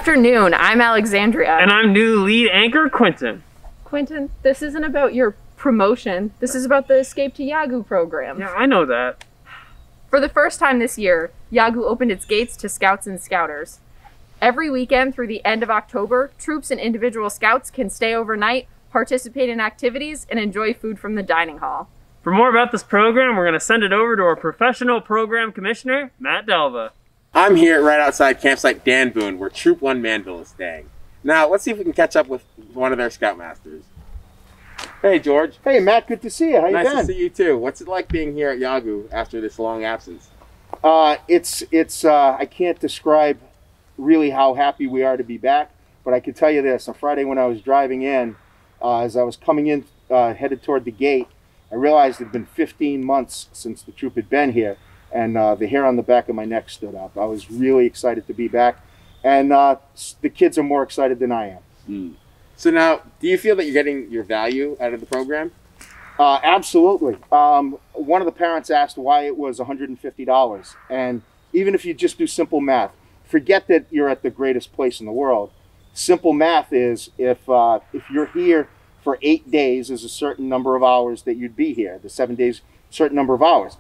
afternoon, I'm Alexandria. And I'm new lead anchor, Quentin. Quentin, this isn't about your promotion. This is about the Escape to Yawgoog program. Yeah, I know that. For the first time this year, Yawgoog opened its gates to Scouts and Scouters. Every weekend through the end of October, troops and individual Scouts can stay overnight, participate in activities, and enjoy food from the dining hall. For more about this program, we're going to send it over to our professional program commissioner, Matt Delva. I'm here right outside campsite Dan Boone, where Troop 1 Manville is staying. Now, let's see if we can catch up with one of their Scoutmasters. Hey, George. Hey, Matt, good to see you. How you Nice been? to see you, too. What's it like being here at Yawgoog after this long absence? It's I can't describe really how happy we are to be back, but I can tell you this. On Friday when I was driving in, as I was coming in, headed toward the gate, I realized it had been 15 months since the troop had been here, and the hair on the back of my neck stood up. I was really excited to be back, and the kids are more excited than I am. So now, do you feel that you're getting your value out of the program? Absolutely. One of the parents asked why it was $150, and even if you just do simple math, forget that you're at the greatest place in the world. Simple math is if you're here for 8 days, is a certain number of hours that you'd be here. The 7 days, certain number of hours.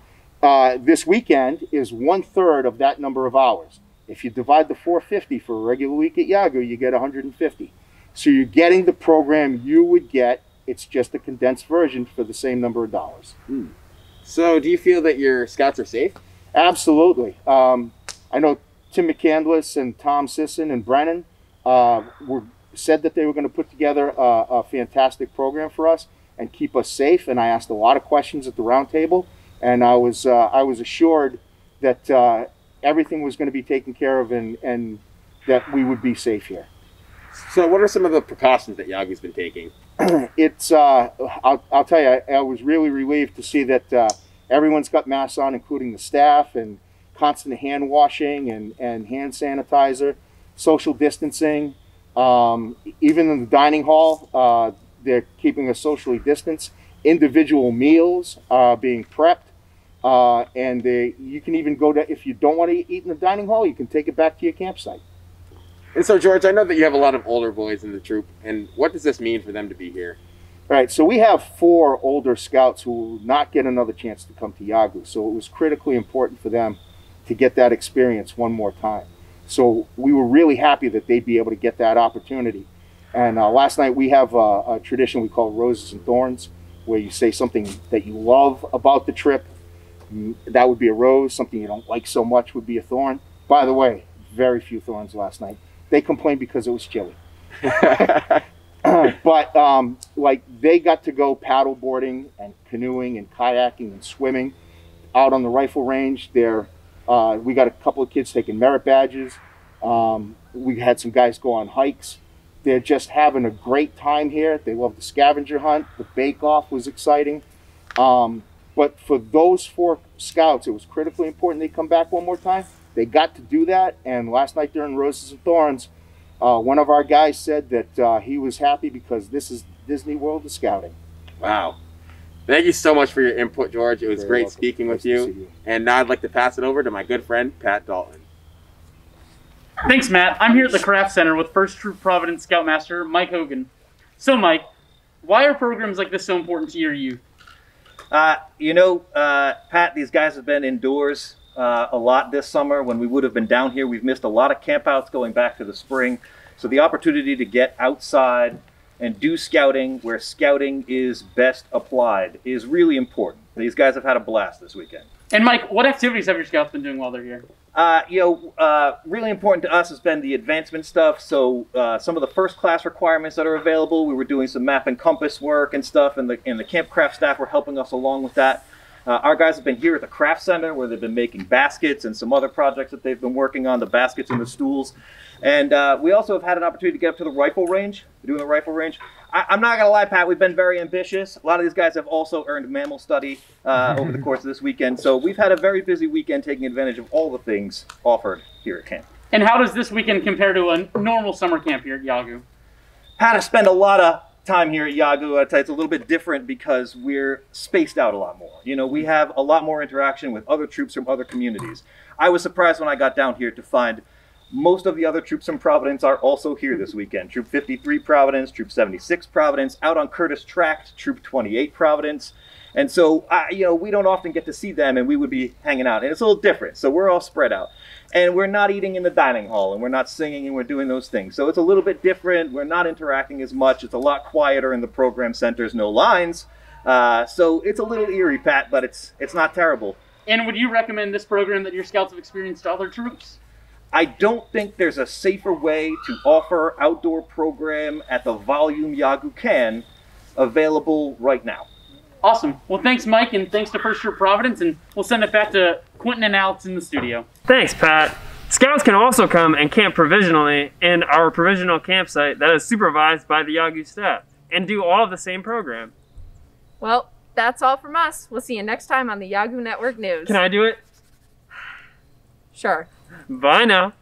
This weekend is 1/3 of that number of hours. If you divide the 450 for a regular week at Yawgoog, you get 150. So you're getting the program you would get. It's just a condensed version for the same number of dollars. So do you feel that your Scouts are safe? Absolutely. I know Tim McCandless and Tom Sisson and Brennan said that they were going to put together a fantastic program for us and keep us safe. And I asked a lot of questions at the round table, and I was assured that everything was going to be taken care of and that we would be safe here. So what are some of the precautions that Yawgoog's been taking? It's I'll tell you, I was really relieved to see that everyone's got masks on, including the staff, and constant hand washing and hand sanitizer, social distancing. Even in the dining hall, they're keeping us socially distanced. Individual meals are being prepped, and you can even go to, if you don't want to eat in the dining hall, you can take it back to your campsite. And so, George, I know that you have a lot of older boys in the troop, and what does this mean for them to be here? Right, so we have 4 older Scouts who will not get another chance to come to Yawgoog, so it was critically important for them to get that experience one more time. So we were really happy that they'd be able to get that opportunity. And last night we have a tradition we call Roses and Thorns, where you say something that you love about the trip. That would be a rose. Something you don't like so much would be a thorn. By the way, very few thorns last night. They complained because it was chilly. But like, they got to go paddle boarding and canoeing and kayaking and swimming out on the rifle range. We got a couple of kids taking merit badges. We had some guys go on hikes. They're just having a great time here. They love the scavenger hunt. The bake-off was exciting. But for those 4 Scouts, it was critically important they come back one more time. They got to do that, and last night during Roses and Thorns, one of our guys said that he was happy because this is Disney World of Scouting. Wow. Thank you so much for your input, George. It was great welcome. speaking with Nice to you. see you. And now I'd like to pass it over to my good friend, Pat Dalton. Thanks, Matt. I'm here at the Craft Center with 1st Troop Providence Scoutmaster Mike Hogan. So, Mike, why are programs like this so important to your youth? Pat, these guys have been indoors a lot this summer. When we would have been down here, we've missed a lot of campouts going back to the spring. So the opportunity to get outside and do scouting where scouting is best applied is really important. These guys have had a blast this weekend. And Mike, what activities have your Scouts been doing while they're here? Really important to us has been the advancement stuff. So some of the first class requirements that are available, we were doing some map and compass work and stuff, and the campcraft staff were helping us along with that. Our guys have been here at the Craft Center where they've been making baskets and some other projects that they've been working on, the baskets and the stools. And we also have had an opportunity to get up to the rifle range, doing the rifle range. I'm not going to lie, Pat, we've been very ambitious. A lot of these guys have also earned mammal study over the course of this weekend. So we've had a very busy weekend taking advantage of all the things offered here at camp. And how does this weekend compare to a normal summer camp here at Yawgoog? Pat, I spend a lot of time here at Yawgoog. I'd say it's a little bit different because we're spaced out a lot more. You know, we have a lot more interaction with other troops from other communities. I was surprised when I got down here to find Most of the other troops in Providence are also here this weekend. Troop 53 Providence, Troop 76 Providence, out on Curtis Tract, Troop 28 Providence. And so, we don't often get to see them, and we would be hanging out. And it's a little different, so we're all spread out. And we're not eating in the dining hall, and we're not singing, and we're doing those things. So it's a little bit different. We're not interacting as much. It's a lot quieter in the program centers, no lines. So it's a little eerie, Pat, but it's not terrible. And would you recommend this program that your scouts have experienced to other troops? I don't think there's a safer way to offer outdoor program at the volume Yawgoog can available right now. Awesome. Well, thanks, Mike, and thanks to First Troop Providence, and we'll send it back to Quentin and Alex in the studio. Thanks, Pat. Scouts can also come and camp provisionally in our provisional campsite that is supervised by the Yawgoog staff and do all of the same program. Well, that's all from us. We'll see you next time on the Yawgoog Network News. Can I do it? Sure. Bye now.